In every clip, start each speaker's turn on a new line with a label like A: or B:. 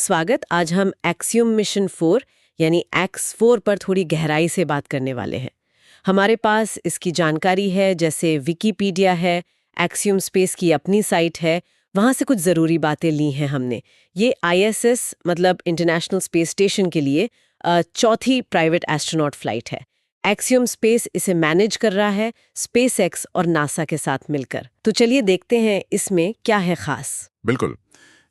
A: स्वागत। आज हम एक्सियोम मिशन 4 यानी एक्स 4 पर थोड़ी गहराई से बात करने वाले हैं। हमारे पास इसकी जानकारी है, जैसे विकिपीडिया है, एक्सियोम स्पेस की अपनी साइट है, वहाँ से कुछ ज़रूरी बातें ली हैं हमने। ये आईएसएस मतलब इंटरनेशनल स्पेस स्टेशन के लिए चौथी प्राइवेट एस्ट्रोनॉट फ्लाइट है। एक्सियोम स्पेस इसे मैनेज कर रहा है स्पेसएक्स और नासा के साथ मिलकर। तो चलिए देखते हैं इसमें क्या है खास।
B: बिल्कुल,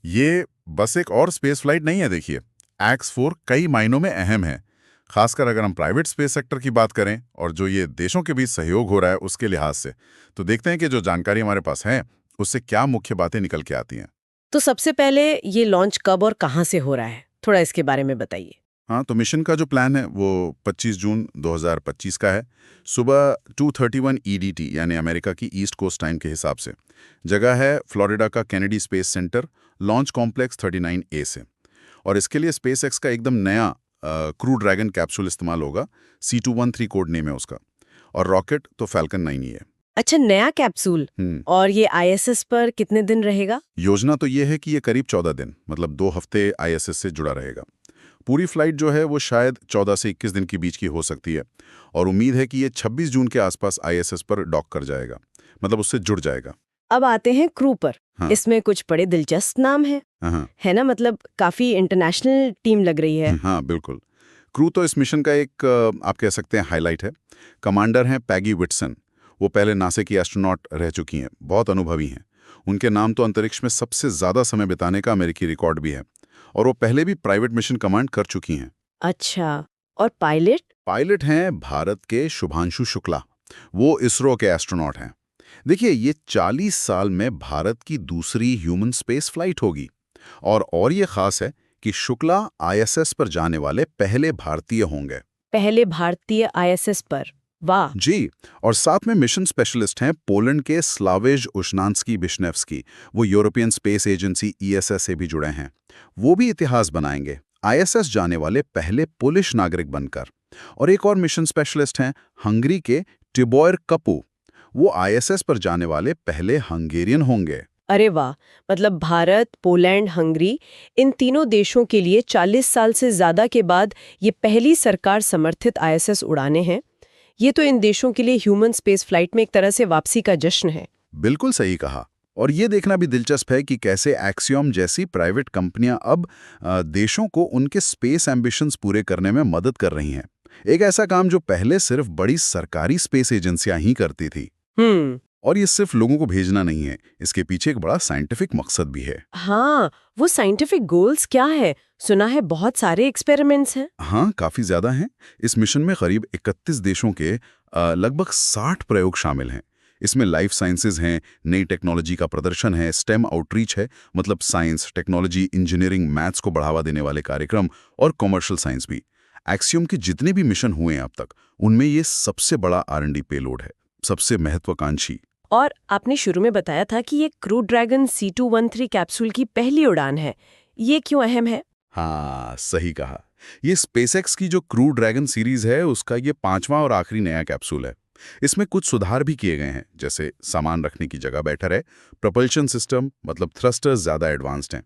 B: ये बस एक और स्पेस फ्लाइट नहीं है। देखिए, एक्स 4 कई मायनों में अहम है, खासकर अगर हम प्राइवेट स्पेस सेक्टर की बात करें और जो ये देशों के बीच सहयोग हो रहा है उसके लिहाज से। तो देखते हैं कि जो जानकारी हमारे पास है उससे क्या मुख्य बातें निकल के आती हैं।
A: तो सबसे पहले ये लॉन्च कब और कहाँ से हो रहा है, थोड़ा इसके बारे में बताइए।
B: हाँ, तो मिशन का जो प्लान है वो 25 जून 2025 का है, सुबह 2:31 EDT यानी अमेरिका की ईस्ट कोस्ट टाइम के हिसाब से। जगह है फ्लोरिडा का Kennedy space centre, launch complex 39A से। और इसके लिए स्पेसएक्स का एकदम नया क्रू ड्रैगन कैप्सूल इस्तेमाल होगा। C213 कोड नेम है उसका, और रॉकेट तो फैल्कन 9 ही है।
A: अच्छा, नया कैप्सूल। और ये आईएसएस पर कितने दिन रहेगा?
B: योजना तो ये है कि ये करीब 14 दिन मतलब 2 हफ्ते आईएसएस से जुड़ा रहेगा। पूरी फ्लाइट जो है वो शायद 14 से 21 दिन के बीच की हो सकती है, और उम्मीद है कि ये 26 जून के आसपास आईएसएस पर डॉक कर जाएगा, मतलब उससे जुड़ जाएगा।
A: अब आते हैं क्रू पर।
B: हाँ।
A: इसमें कुछ बड़े दिलचस्प नाम है
B: हाँ
A: है ना? मतलब काफी इंटरनेशनल टीम लग रही है।
B: हाँ, बिल्कुल। क्रू तो इस मिशन का एक आप कह सकते हैं हाईलाइट है। कमांडर हैं पैगी विटसन, वो पहले नासा की एस्ट्रोनॉट रह चुकी हैं, बहुत अनुभवी हैं। उनके नाम तो अंतरिक्ष में सबसे ज्यादा समय बिताने का अमेरिकी रिकॉर्ड भी है, और वो पहले भी प्राइवेट मिशन कमांड कर चुकी हैं।
A: अच्छा, और पायलट?
B: पायलट हैं भारत के शुभांशु शुक्ला, वो इसरो के एस्ट्रोनॉट हैं। देखिए, ये 40 साल में भारत की दूसरी ह्यूमन स्पेस फ्लाइट होगी, और ये खास है कि शुक्ला आईएसएस पर जाने वाले पहले भारतीय होंगे।
A: पहले भारतीय आईएसएस पर? वाह।
B: जी, और साथ में मिशन स्पेशलिस्ट हैं पोलैंड के स्लावेज उश्नान्स्की विश्नेव्स्की, वो यूरोपियन स्पेस एजेंसी ईएसएस से भी जुड़े हैं। वो भी इतिहास बनाएंगे, आईएसएस जाने वाले पहले पोलिश नागरिक बनकर। और एक और मिशन स्पेशलिस्ट हैं हंगरी के टिबॉयर कपू, वो आईएसएस पर जाने वाले पहले हंगेरियन होंगे।
A: अरे वाह, मतलब भारत, पोलैंड, हंगरी, इन तीनों देशों के लिए 40 साल से ज्यादा के बाद ये पहली सरकार समर्थित आईएसएस उड़ाने हैं। ये तो इन देशों के लिए ह्यूमन स्पेस फ्लाइट में एक तरह से वापसी का जश्न है।
B: बिल्कुल सही कहा। और ये देखना भी दिलचस्प है कि कैसे एक्सियोम जैसी प्राइवेट कंपनियां अब देशों को उनके स्पेस एम्बिशंस पूरे करने में मदद कर रही हैं। एक ऐसा काम जो पहले सिर्फ बड़ी सरकारी स्पेस एजेंसियां ही करती थी। और ये सिर्फ लोगों को भेजना नहीं है, इसके पीछे एक बड़ा साइंटिफिक मकसद भी है।
A: हाँ, वो साइंटिफिक गोल्स क्या है? सुना है बहुत सारे एक्सपेरिमेंट्स हैं।
B: हाँ, काफी ज्यादा हैं। इस मिशन में करीब 31 देशों के लगभग 60 प्रयोग शामिल हैं। इसमें लाइफ साइंसेज हैं, नई टेक्नोलॉजी का प्रदर्शन है, स्टेम आउटरीच है, मतलब साइंस, टेक्नोलॉजी, इंजीनियरिंग, मैथ्स को बढ़ावा देने वाले कार्यक्रम, और कॉमर्शियल साइंस भी। एक्सियोम के जितने भी मिशन हुए हैं अब तक, उनमें ये सबसे बड़ा R&D पेलोड है, सबसे महत्वाकांक्षी।
A: और आपने शुरू में बताया था कि ये क्रू ड्रैगन C213 कैप्सूल की पहली उड़ान है। ये क्यों अहम है?
B: हाँ, सही कहा। ये स्पेसएक्स की जो क्रू ड्रैगन सीरीज है उसका ये 5वां और आखिरी नया कैप्सूल है। इसमें कुछ सुधार भी किए गए हैं, जैसे सामान रखने की जगह बेहतर है, propulsion सिस्टम मतलब थ्रस्टर्स ज्यादा एडवांस्ड हैं,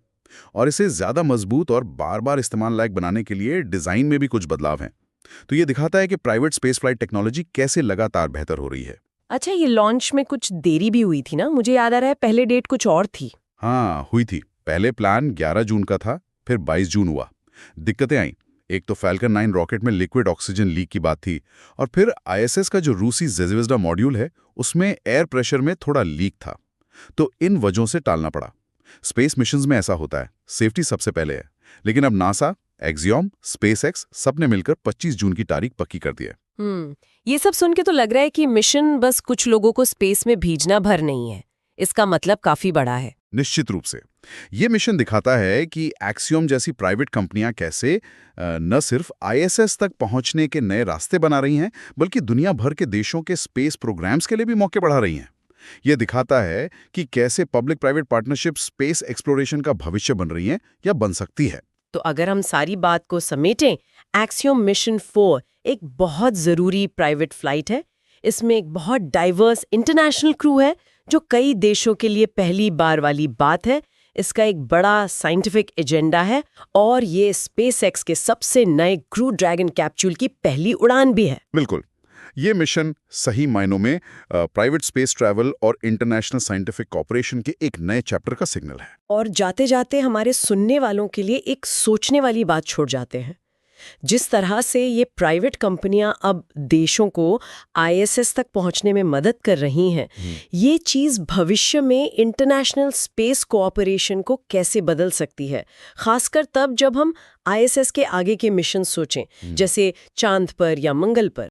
B: और इसे ज्यादा मजबूत और बार बार इस्तेमाल लायक बनाने के लिए डिजाइन में भी कुछ बदलाव हैं। तो ये दिखाता है कि प्राइवेट स्पेस फ्लाइट टेक्नोलॉजी कैसे लगातार बेहतर हो रही है।
A: अच्छा, ये लॉन्च में कुछ देरी भी हुई थी ना? मुझे याद आ रहा है पहले डेट कुछ और थी।
B: हाँ, हुई थी। पहले प्लान 11 जून का था, फिर 22 जून हुआ। दिक्कतें आईं। एक तो फैल्कन 9 रॉकेट में लिक्विड ऑक्सीजन लीक की बात थी, और फिर आईएसएस का जो रूसी ज़ेज़्विज़्डा मॉड्यूल है उसमें एयर प्रेशर में थोड़ा लीक था। तो इन वजहों से टालना पड़ा। स्पेस मिशंस में ऐसा होता है, सेफ्टी सबसे पहले है। लेकिन अब नासा, एक्सियोम, स्पेसएक्स सबने मिलकर 25 जून की तारीख पक्की कर दी है।
A: ये सब सुन के तो लग रहा है कि मिशन बस कुछ लोगों को स्पेस में भेजना भर नहीं है। इसका मतलब काफी बड़ा है।
B: निश्चित रूप से ये मिशन दिखाता है कि एक्सियोम जैसी प्राइवेट कंपनियां कैसे न सिर्फ आईएसएस तक पहुंचने के नए रास्ते बना रही हैं, बल्कि दुनिया भर के देशों के स्पेस प्रोग्राम्स के लिए भी मौके बढ़ा रही हैं। यह दिखाता है कि कैसे public private partnership space exploration का भविष्य बन रही हैं या बन सकती है।
A: तो अगर हम सारी बात को समेटें, एक्सियोम मिशन 4 एक बहुत जरूरी प्राइवेट फ्लाइट है। इसमें एक बहुत डाइवर्स इंटरनेशनल क्रू है, जो कई देशों के लिए पहली बार वाली बात है। इसका एक बड़ा साइंटिफिक एजेंडा है और ये स्पेसएक्स के सबसे नए क्रू ड्रैगन कैप्सूल की पहली उड़ान भी है।
B: बिल्कुल। ये मिशन सही मायनों में प्राइवेट स्पेस ट्रैवल और इंटरनेशनल साइंटिफिक कॉपरेशन के एक नए चैप्टर का सिग्नल है।
A: और जाते जाते हमारे सुनने वालों के लिए एक सोचने वाली बात छोड़ जाते हैं। जिस तरह से ये प्राइवेट कंपनियां अब देशों को आईएसएस तक पहुंचने में मदद कर रही हैं, ये चीज़ भविष्य में इंटरनेशनल स्पेस कोऑपरेशन को कैसे बदल सकती है, खासकर तब जब हम आईएसएस के आगे के मिशन सोचें, जैसे चांद पर या मंगल पर।